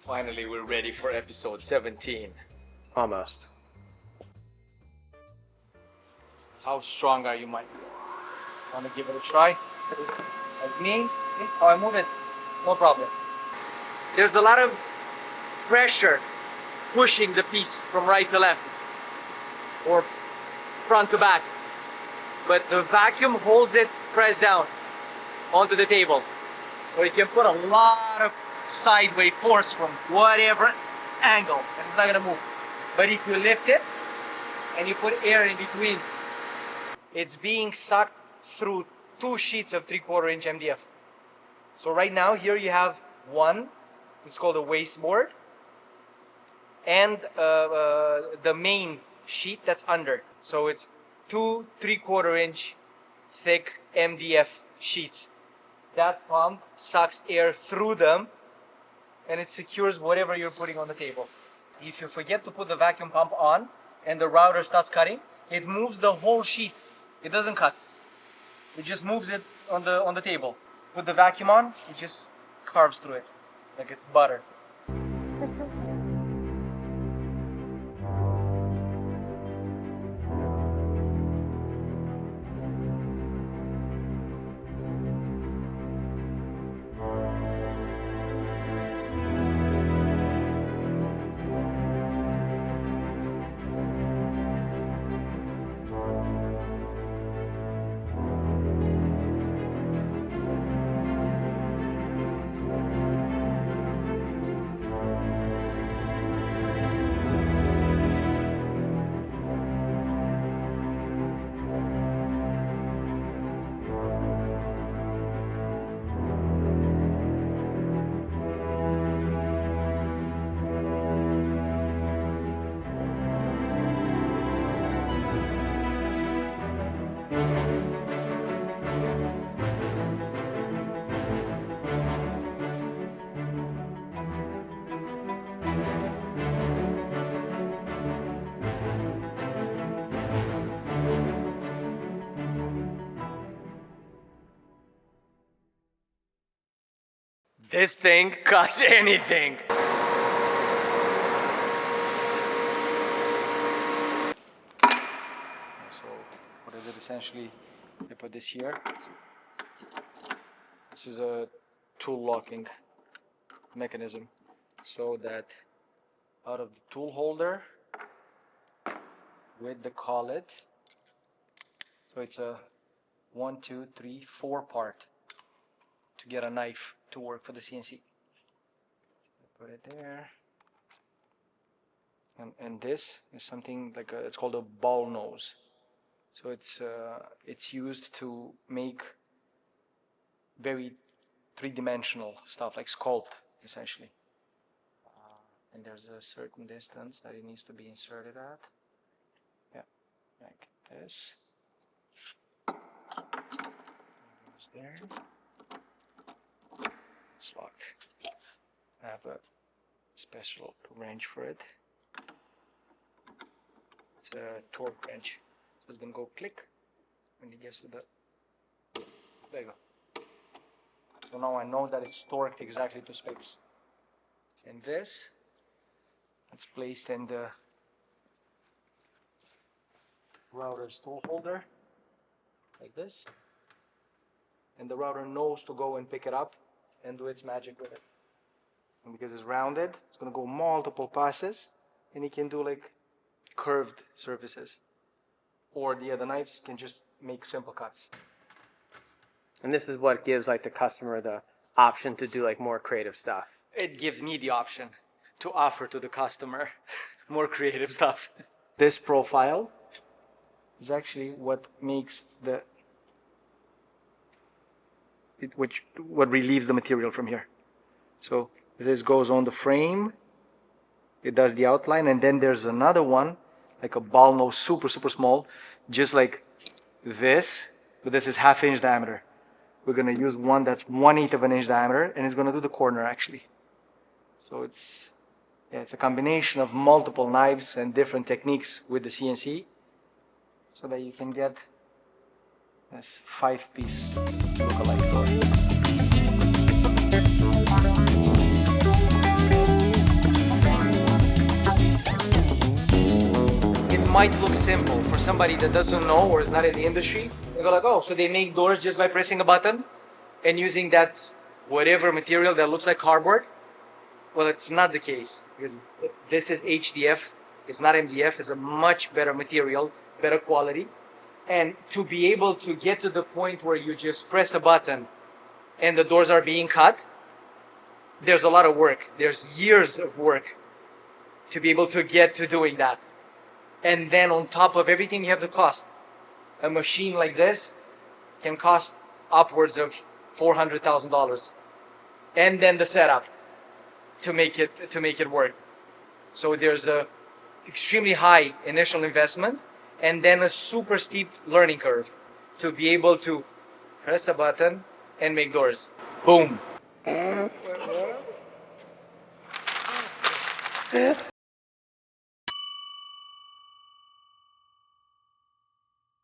Finally, we're ready for episode 17. Almost. How strong are you, Mike? Want to give it a try? Like me? Oh, I move it. No problem. There's a lot of pressure pushing the piece from right to left or front to back. But the vacuum holds it pressed down onto the table. So you can put a lot of sideways force from whatever angle and it's not gonna move. But if you lift it and you put air in between, it's being sucked through 2 sheets of 3/4 inch MDF. So right now here you have one, it's called a wasteboard, and the main sheet that's under. So it's 2 3/4 inch thick MDF sheets. That pump sucks air through them and it secures whatever you're putting on the table. If you forget to put the vacuum pump on and the router starts cutting, it moves the whole sheet. It doesn't cut. It just moves it on the table. Put the vacuum on, it just carves through it like it's butter. This thing cuts anything. So what is it essentially? I put this here. This is a tool locking mechanism so that out of the tool holder with the collet, so it's a 1, 2, 3, 4 part to get a knife to work for the CNC. Put it there. And this is something like it's called a ball nose. So it's used to make very three-dimensional stuff, like sculpt, essentially. And there's a certain distance that it needs to be inserted at. Yeah, like this. It's there. It's locked. I have a special wrench for it. It's a torque wrench. So it's gonna go click when it gets to the. There you go. So now I know that it's torqued exactly to specs. And this, it's placed in the router's tool holder, like this. And the router knows to go and pick it up and do its magic with it. And because it's rounded, it's going to go multiple passes, and it can do like curved surfaces. Or the other knives can just make simple cuts. And this is what gives like the customer the option to do like more creative stuff. It gives me the option to offer to the customer more creative stuff. This profile is actually what makes what relieves the material from here. So this goes on the frame, it does the outline, and then there's another one, like a ball nose, super small, just like this, but this is 1/2 inch diameter. We're gonna use one that's 1/8 of an inch diameter, and it's gonna do the corner actually. So it's a combination of multiple knives and different techniques with the CNC, so that you can get this 5-piece look-alike door. might look simple for somebody that doesn't know or is not in the industry. They go like, oh, so they make doors just by pressing a button and using that whatever material that looks like cardboard. Well, it's not the case, because this is HDF, it's not MDF, it's a much better material, better quality. And to be able to get to the point where you just press a button and the doors are being cut, there's a lot of work. There's years of work to be able to get to doing that. And then on top of everything, you have the cost. A machine like this can cost upwards of $400,000. And then the setup to make it work. So there's a extremely high initial investment and then a super steep learning curve to be able to press a button and make doors. Boom.